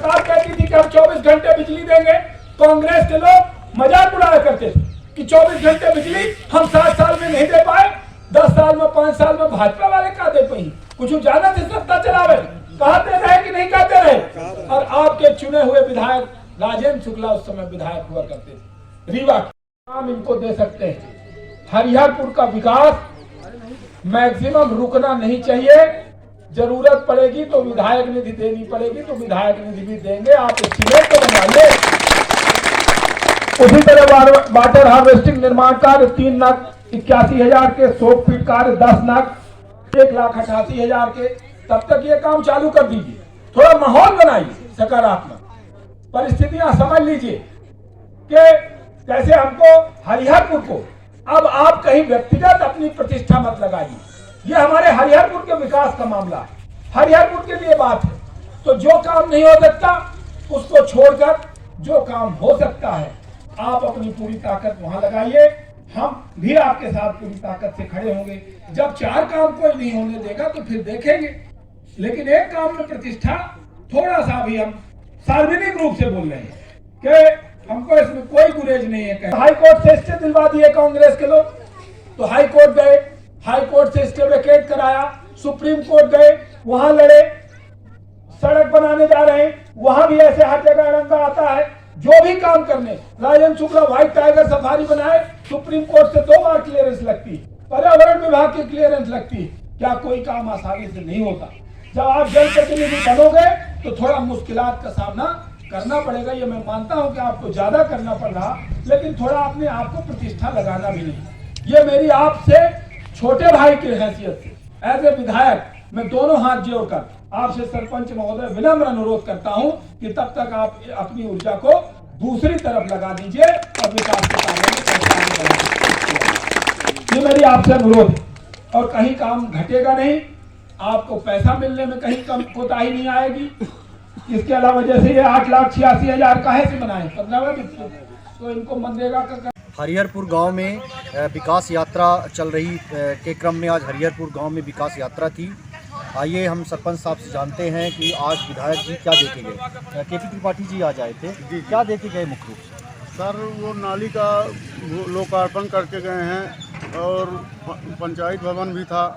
सरकार कहती थी कि हम 24 घंटे बिजली देंगे, कांग्रेस के लोग मजाक उड़ाया करते थे कि 24 घंटे बिजली हम 7 साल में नहीं दे पाए, 10 साल में 5 साल में भाजपा वाले कहा दे पाई, कुछ ज्यादा से सत्ता चलावे, कहते रहे कि नहीं कहते रहे। और आपके चुने हुए विधायक राजेंद्र शुक्ला उस समय विधायक हुआ करते थे, रीवा काम इनको दे सकते हैं। हरिहरपुर का विकास मैक्सिमम रुकना नहीं चाहिए, जरूरत पड़ेगी तो विधायक निधि देनी पड़ेगी तो विधायक निधि भी देंगे, आप एस्टीमेट तो बनवाइए। उसी तरह वाटर हार्वेस्टिंग निर्माण कार्य 3,81,000 के, 100 फीट कार्य 10,88,000 के, तब तक ये काम चालू कर दीजिए। थोड़ा माहौल बनाइए सकारात्मक, परिस्थितियां समझ लीजिए कि कैसे हमको हरिहरपुर को, अब आप कहीं व्यक्तिगत अपनी प्रतिष्ठा मत लगाइए, ये हमारे हरिहरपुर के विकास का मामला है, हरिहरपुर के लिए बात है। तो जो काम नहीं हो सकता उसको छोड़कर जो काम हो सकता है आप अपनी पूरी ताकत वहां लगाइए, हम भी आपके साथ पूरी ताकत से खड़े होंगे। जब 4 काम कोई नहीं होने देगा तो फिर देखेंगे, लेकिन एक काम में प्रतिष्ठा थोड़ा सा भी हम सार्वजनिक रूप से बोल रहे हैं कि हमको इसमें कोई गुरेज नहीं है। हाई कोर्ट से स्टे दिलवा दिए कांग्रेस के लोग, तो हाई कोर्ट गए, हाई कोर्ट से स्टे वेकेट कराया, सुप्रीम कोर्ट गए, वहां लड़े, सड़क बनाने जा रहे हैं, वहां भी ऐसे हर जगह अड़ंगा आता है। जो भी काम करने, Rajendra Shukla white tiger safari बनाए, सुप्रीम कोर्ट से 2 बार क्लियरेंस लगती, पर्यावरण विभाग की क्लियरेंस लगती, क्या कोई काम आसानी से नहीं होता। जब आप जनप्रतिनिधि बनोगे तो थोड़ा मुश्किलात का सामना करना पड़ेगा, ये मैं मानता हूं कि आपको ज्यादा करना पड़ रहा, लेकिन थोड़ा अपने आप को प्रतिष्ठा लगाना भी नहीं। ये मेरी आपसे छोटे भाई की हैसियत से एज ए विधायक मैं दोनों हाथ जोड़कर आपसे सरपंच महोदय विनम्र अनुरोध करता हूं कि तब तक आप अपनी ऊर्जा को दूसरी तरफ लगा दीजिए और विकास के कार्यों में ये मेरी आपसे अनुरोध है। और कहीं काम घटेगा नहीं, आपको पैसा मिलने में कहीं कम कोताही नहीं आएगी। इसके अलावा जैसे ये 8,86,000 काहे से बनाए 15वें वित्त, तो इनको मनरेगा का। हरिहरपुर गांव में विकास यात्रा चल रही के क्रम में आज हरिहरपुर गांव में विकास यात्रा थी। आइए हम सरपंच साहब से जानते हैं कि आज विधायक जी क्या देखे गए। केपी त्रिपाठी जी आज आए थे जी, क्या देखे गए मुख्य रूप से? सर वो नाली का लोकार्पण करके गए हैं और पंचायत भवन भी था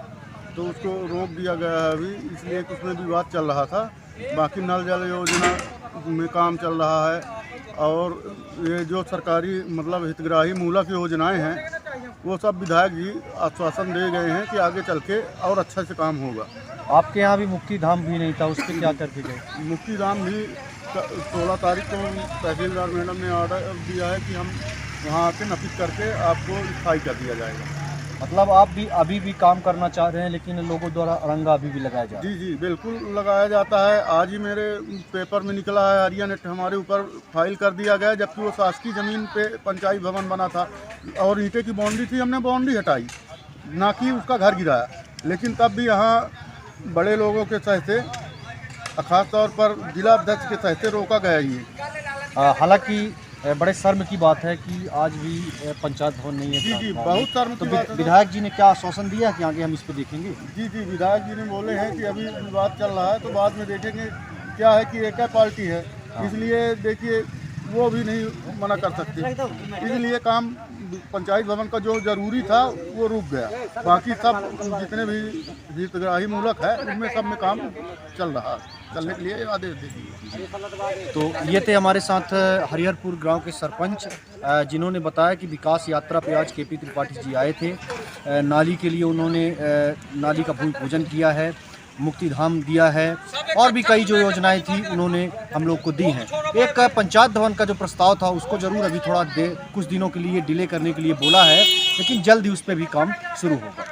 तो उसको रोक दिया गया है अभी, इसलिए उसमें भी बात चल रहा था। बाकी नल जल योजना में काम चल रहा है और ये जो सरकारी मतलब हितग्राही मूलक योजनाएं हैं वो सब विधायक जी आश्वासन दे गए हैं कि आगे चल के और अच्छा से काम होगा। आपके यहाँ भी मुक्ति धाम भी नहीं था, उस पर क्या करके गए? मुक्ति धाम भी 16 तारीख को तहसीलदार मैडम ने ऑर्डर दिया है कि हम वहाँ आके नफिज करके आपको स्थायी कर दिया जाएगा। मतलब आप भी अभी भी काम करना चाह रहे हैं लेकिन लोगों द्वारा अड़ंगा अभी भी लगाया जा रहा है? जी बिल्कुल लगाया जाता है। आज ही मेरे पेपर में निकला है, हरिया नेट हमारे ऊपर फाइल कर दिया गया, जबकि वो शासकीय ज़मीन पे पंचायत भवन बना था और ईंटे की बाउंड्री थी, हमने बाउंड्री हटाई ना कि उसका घर गिराया। लेकिन तब भी यहाँ बड़े लोगों के सहते, खास तौर पर जिला अध्यक्ष के सहते रोका गया ये। हालांकि बड़े शर्म की बात है कि आज भी पंचायत भवन नहीं है। जी बहुत शर्म की बात है। विधायक जी ने क्या आश्वासन दिया कि आगे हम इस पे देखेंगे? जी विधायक जी ने बोले हैं कि अभी विवाद चल रहा है तो बाद में देखेंगे। क्या है कि एक पार्टी है, इसलिए देखिए वो भी नहीं मना कर सकते, इसलिए काम पंचायत भवन का जो जरूरी था वो रुक गया। बाकी सब जितने भी हितग्राही मूलक है उनमें सब में काम चल रहा है, चलने के लिए आदेश दे दिए। तो ये थे हमारे साथ हरिहरपुर गांव के सरपंच जिन्होंने बताया कि विकास यात्रा पे आज केपी त्रिपाठी जी आए थे। नाली के लिए उन्होंने नाली का भूमि पूजन किया है, मुक्ति धाम दिया है और भी कई जो योजनाएं थी उन्होंने हम लोग को दी हैं। एक पंचायत भवन का जो प्रस्ताव था उसको जरूर अभी थोड़ा कुछ दिनों के लिए डिले करने के लिए बोला है, लेकिन जल्द ही उस पर भी काम शुरू होगा।